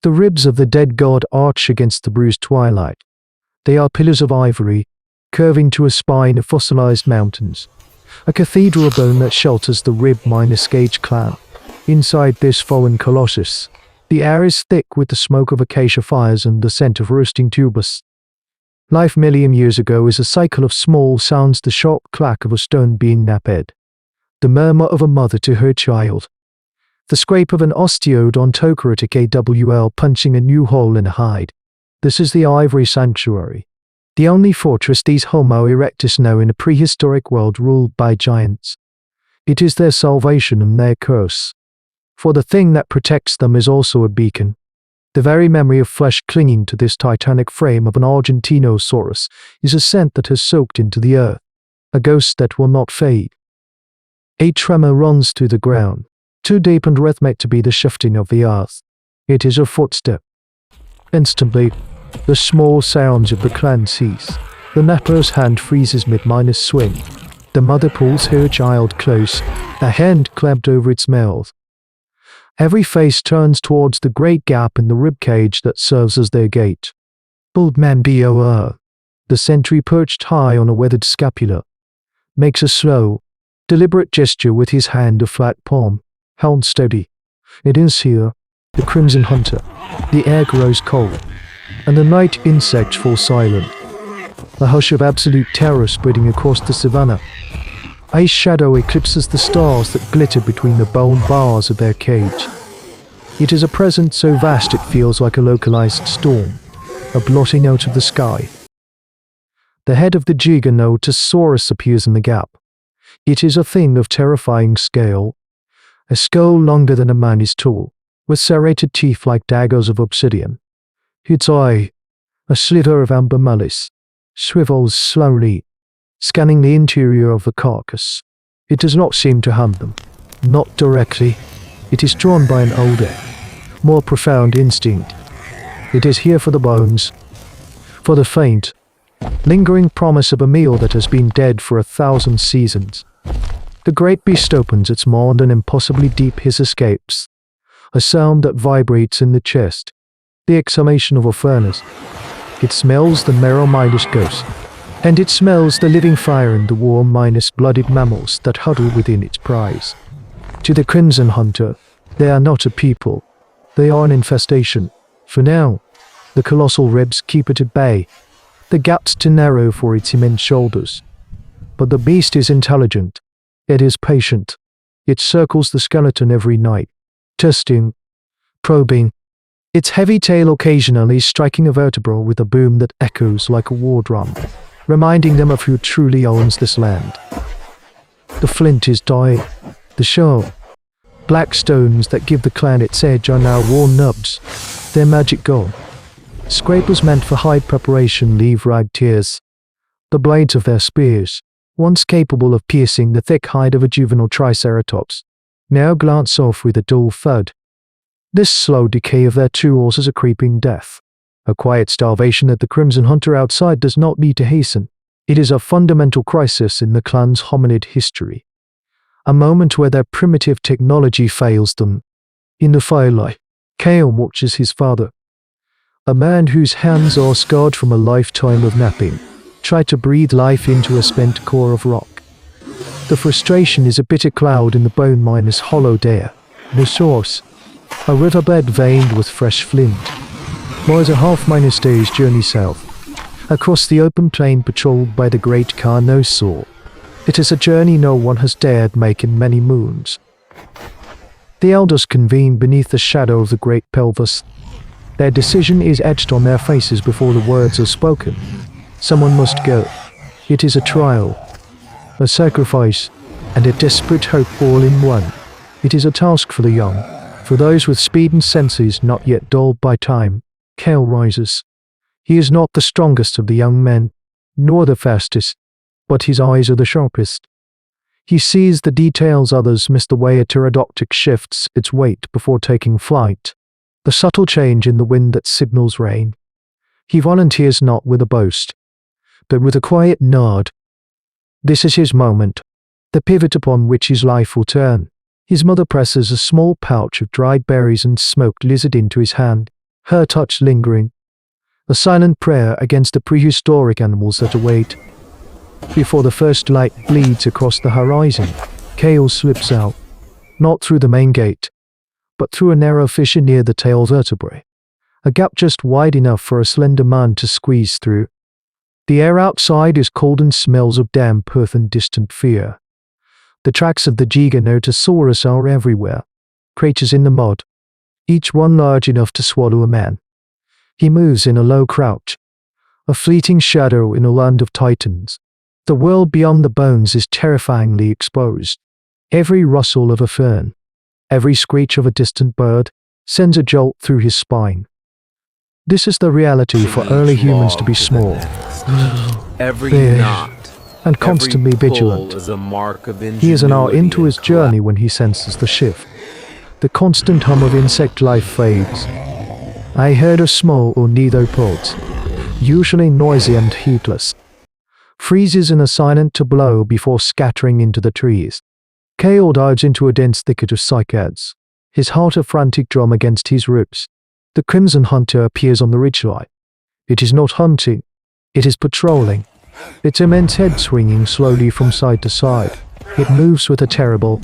The ribs of the dead god arch against the bruised twilight. They are pillars of ivory, curving to a spine of fossilized mountains. A cathedral bone that shelters the rib-gauge clan. Inside this fallen colossus, the air is thick with the smoke of acacia fires and the scent of roasting tubers. Life million years ago is a cycle of small sounds, the sharp clack of a stone being napped, the murmur of a mother to her child, the scrape of an osteodontocratic AWL punching a new hole in a hide. This is the ivory sanctuary, the only fortress these Homo erectus know in a prehistoric world ruled by giants. It is their salvation and their curse. For the thing that protects them is also a beacon. The very memory of flesh clinging to this titanic frame of an Giganotosaurus is a scent that has soaked into the earth, a ghost that will not fade. A tremor runs through the ground, too deep and rhythmic to be the shifting of the earth. It is a footstep. Instantly, the small sounds of the clan cease. The napper's hand freezes mid-swing. The mother pulls her child close, a hand clamped over its mouth. Every face turns towards the great gap in the ribcage that serves as their gate. Old man Bor, the sentry perched high on a weathered scapula, makes a slow, deliberate gesture with his hand of flat palm, held steady. It is here, the Crimson Hunter. The air grows cold, and the night insects fall silent. A hush of absolute terror spreading across the savannah. A shadow eclipses the stars that glitter between the bone bars of their cage. It is a presence so vast it feels like a localized storm, a blotting out of the sky. The head of the Giganotosaurus appears in the gap. It is a thing of terrifying scale. A skull longer than a man is tall, with serrated teeth like daggers of obsidian. Its eye, a sliver of amber malice, swivels slowly, scanning the interior of the carcass. It does not seem to harm them. Not directly. It is drawn by an older, more profound instinct. It is here for the bones, for the faint, lingering promise of a meal that has been dead for 1,000 seasons. The great beast opens its maw and an impossibly deep hiss escapes, a sound that vibrates in the chest, the exhalation of a furnace. It smells the marrow-minus ghost, and it smells the living fire in the warm-blooded mammals that huddle within its prize. To the Crimson Hunter, they are not a people. They are an infestation. For now, the colossal ribs keep it at bay, the gaps too narrow for its immense shoulders. But the beast is intelligent. It is patient. It circles the skeleton every night, testing, probing, its heavy tail occasionally striking a vertebra with a boom that echoes like a war drum, reminding them of who truly owns this land. The flint is dying. The sharp, black stones that give the clan its edge are now worn nubs, their magic gone. Scrapers meant for hide preparation leave ragged tears. The blades of their spears, once capable of piercing the thick hide of a juvenile triceratops, now glance off with a dull thud. This slow decay of their tools is a creeping death. A quiet starvation that the Crimson Hunter outside does not need to hasten. It is a fundamental crisis in the clan's hominid history. A moment where their primitive technology fails them. In the firelight, Kale watches his father, a man whose hands are scarred from a lifetime of napping, try to breathe life into a spent core of rock. The frustration is a bitter cloud in the bone-hollowed air. The source, a riverbed veined with fresh flint, lies a half-day's journey south, across the open plain patrolled by the great Carnosaur. It is a journey no one has dared make in many moons. The elders convene beneath the shadow of the great pelvis. Their decision is etched on their faces before the words are spoken. Someone must go. It is a trial, a sacrifice, and a desperate hope all in one. It is a task for the young, for those with speed and senses not yet dulled by time. Kale rises. He is not the strongest of the young men, nor the fastest, but his eyes are the sharpest. He sees the details others miss, the way a pterodactyl shifts its weight before taking flight, the subtle change in the wind that signals rain. He volunteers not with a boast, but with a quiet nod. This is his moment, the pivot upon which his life will turn. His mother presses a small pouch of dried berries and smoked lizard into his hand. her touch lingering, a silent prayer against the prehistoric animals that await. Before the first light bleeds across the horizon, Kale slips out, not through the main gate, but through a narrow fissure near the tail vertebrae, a gap just wide enough for a slender man to squeeze through. The air outside is cold and smells of damp earth and distant fear. The tracks of the Giganotosaurus are everywhere, craters in the mud, each one large enough to swallow a man. He moves in a low crouch, a fleeting shadow in a land of titans. The world beyond the bones is terrifyingly exposed. Every rustle of a fern, every screech of a distant bird, sends a jolt through his spine. This is the reality for early humans to be small, big, and constantly vigilant. He is an hour into his journey when he senses the shift. The constant hum of insect life fades. I heard a small ornithopod, usually noisy and heedless, freezes in a silent tableau before scattering into the trees. Kale dives into a dense thicket of cycads, his heart a frantic drum against his ribs. The crimson hunter appears on the ridgeline. It is not hunting, it is patrolling, its immense head swinging slowly from side to side. It moves with a terrible,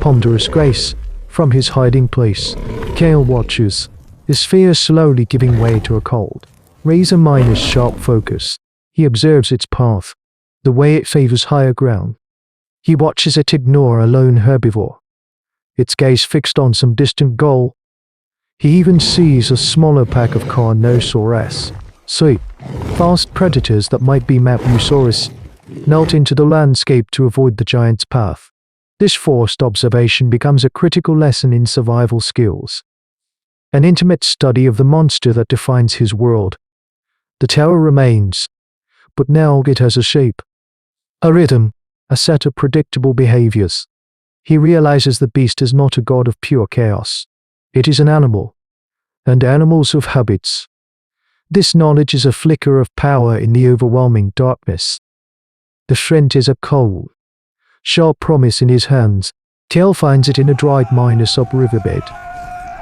ponderous grace from his hiding place. Kale watches, his fear slowly giving way to a cold, razor-minus sharp focus. He observes its path, the way it favors higher ground. He watches it ignore a lone herbivore, its gaze fixed on some distant goal. He even sees a smaller pack of Carnosaurus, sleep, fast predators that might be Mapusaurus, melt into the landscape to avoid the giant's path. This forced observation becomes a critical lesson in survival skills, an intimate study of the monster that defines his world. The terror remains, but now it has a shape, a rhythm, a set of predictable behaviors. He realizes the beast is not a god of pure chaos. It is an animal, and animals have habits. This knowledge is a flicker of power in the overwhelming darkness. The flint is a cold, sharp promise in his hands. Kale finds it in a dried mine-sub riverbed,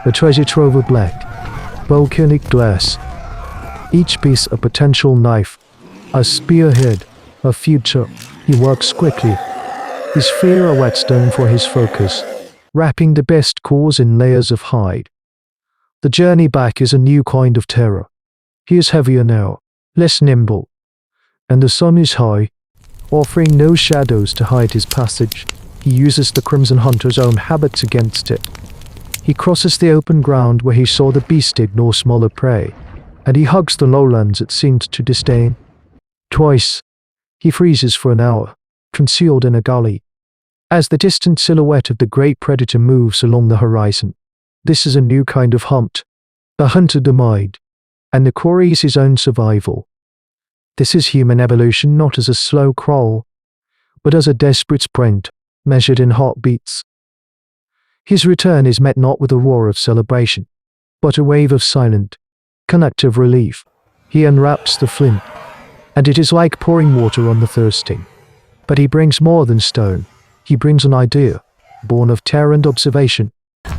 a treasure trove of black, volcanic glass. Each piece a potential knife, a spearhead, a future. He works quickly, his fear a whetstone for his focus, wrapping the best cores in layers of hide. The journey back is a new kind of terror. He is heavier now, less nimble, and the sun is high, offering no shadows to hide his passage. He uses the Crimson Hunter's own habits against it. He crosses the open ground where he saw the beast ignore smaller prey, and he hugs the lowlands it seemed to disdain. Twice, he freezes for an hour, concealed in a gully, as the distant silhouette of the great predator moves along the horizon. This is a new kind of hunt, a hunter mind, and the quarry is his own survival. This is human evolution not as a slow crawl, but as a desperate sprint, measured in heartbeats. His return is met not with a roar of celebration, but a wave of silent, connective relief. He unwraps the flint, and it is like pouring water on the thirsting. But he brings more than stone. He brings an idea, born of terror and observation.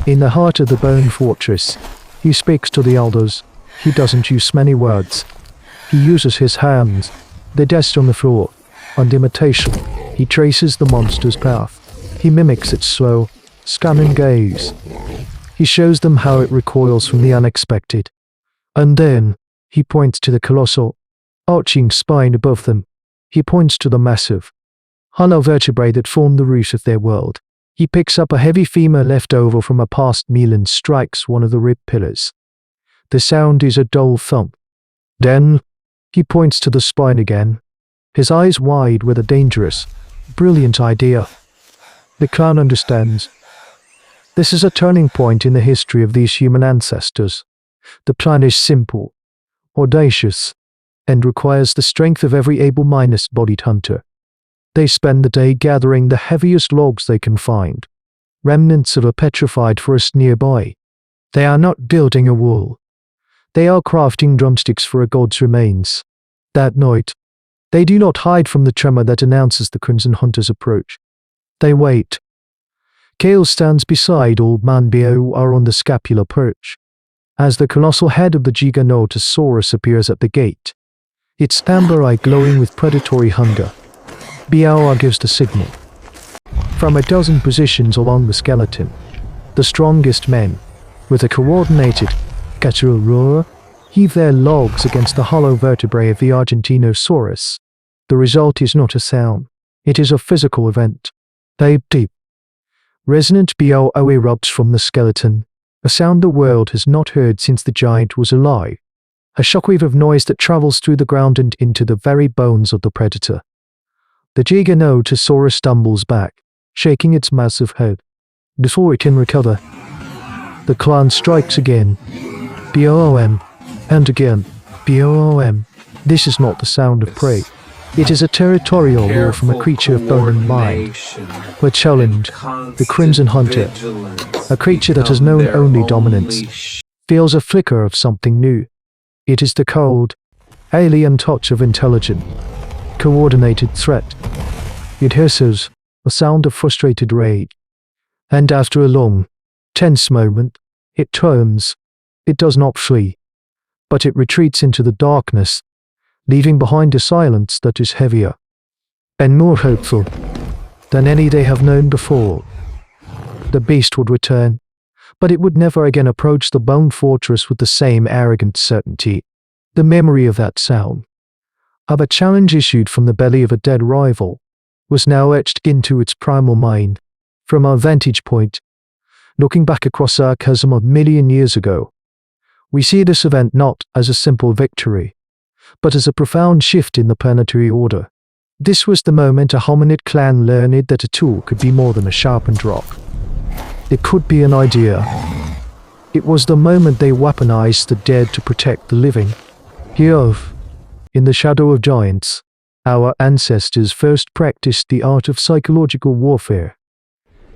In the heart of the bone fortress, he speaks to the elders. He doesn't use many words. He uses his hands, the dust on the floor, and imitation. He traces the monster's path. He mimics its slow, scanning gaze. He shows them how it recoils from the unexpected. And then, he points to the colossal, arching spine above them. He points to the massive, hollow vertebrae that form the root of their world. He picks up a heavy femur left over from a past meal and strikes one of the rib pillars. The sound is a dull thump. Then, he points to the spine again, his eyes wide with a dangerous, brilliant idea. The clown understands. This is a turning point in the history of these human ancestors. The plan is simple, audacious, and requires the strength of every able-bodied hunter. They spend the day gathering the heaviest logs they can find, remnants of a petrified forest nearby. They are not building a wall. They are crafting drumsticks for a god's remains. That night, they do not hide from the tremor that announces the Crimson Hunter's approach. They wait. Kale stands beside Old Man Bio on the scapular perch. as the colossal head of the Giganotosaurus appears at the gate, its amber eye glowing with predatory hunger. Biaoa gives the signal. From a dozen positions along the skeleton, the strongest men, with a coordinated guttural roar, heave their logs against the hollow vertebrae of the Giganotosaurus. The result is not a sound, it is a physical event. Deep, resonant Biaoa erupts from the skeleton, a sound the world has not heard since the giant was alive. A shockwave of noise that travels through the ground and into the very bones of the predator. The Giganotosaurus stumbles back, shaking its massive head. Before it can recover, the clan strikes again. BOOM. And again. BOOM. This is not the sound of prey. It is a territorial roar from a creature of bone and mind. We're challenged, the Crimson Hunter, a creature that has known only dominance, feels a flicker of something new. It is the cold, alien touch of intelligent, coordinated threat. It hisses, a sound of frustrated rage. And after a long, tense moment, it turns. It does not flee, but it retreats into the darkness, leaving behind a silence that is heavier and more hopeful than any they have known before. The beast would return, but it would never again approach the bone fortress with the same arrogant certainty. The memory of that sound, of a challenge issued from the belly of a dead rival, was now etched into its primal mind. From our vantage point, looking back across our chasm of million years ago, we see this event not as a simple victory, but as a profound shift in the planetary order. This was the moment a hominid clan learned that a tool could be more than a sharpened rock. It could be an idea. It was the moment they weaponized the dead to protect the living. Here, in the shadow of giants, our ancestors first practiced the art of psychological warfare,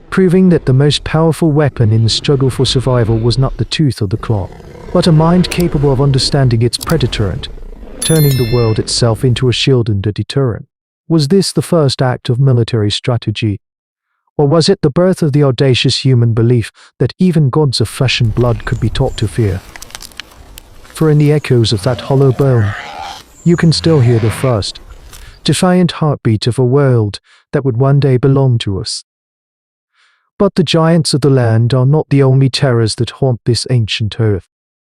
proving that the most powerful weapon in the struggle for survival was not the tooth or the claw, but a mind capable of understanding its predicated, turning the world itself into a shield and a deterrent. Was this the first act of military strategy? Or was it the birth of the audacious human belief that even gods of flesh and blood could be taught to fear? For in the echoes of that hollow bone, you can still hear the first, defiant heartbeat of a world that would one day belong to us. But the giants of the land are not the only terrors that haunt this ancient earth.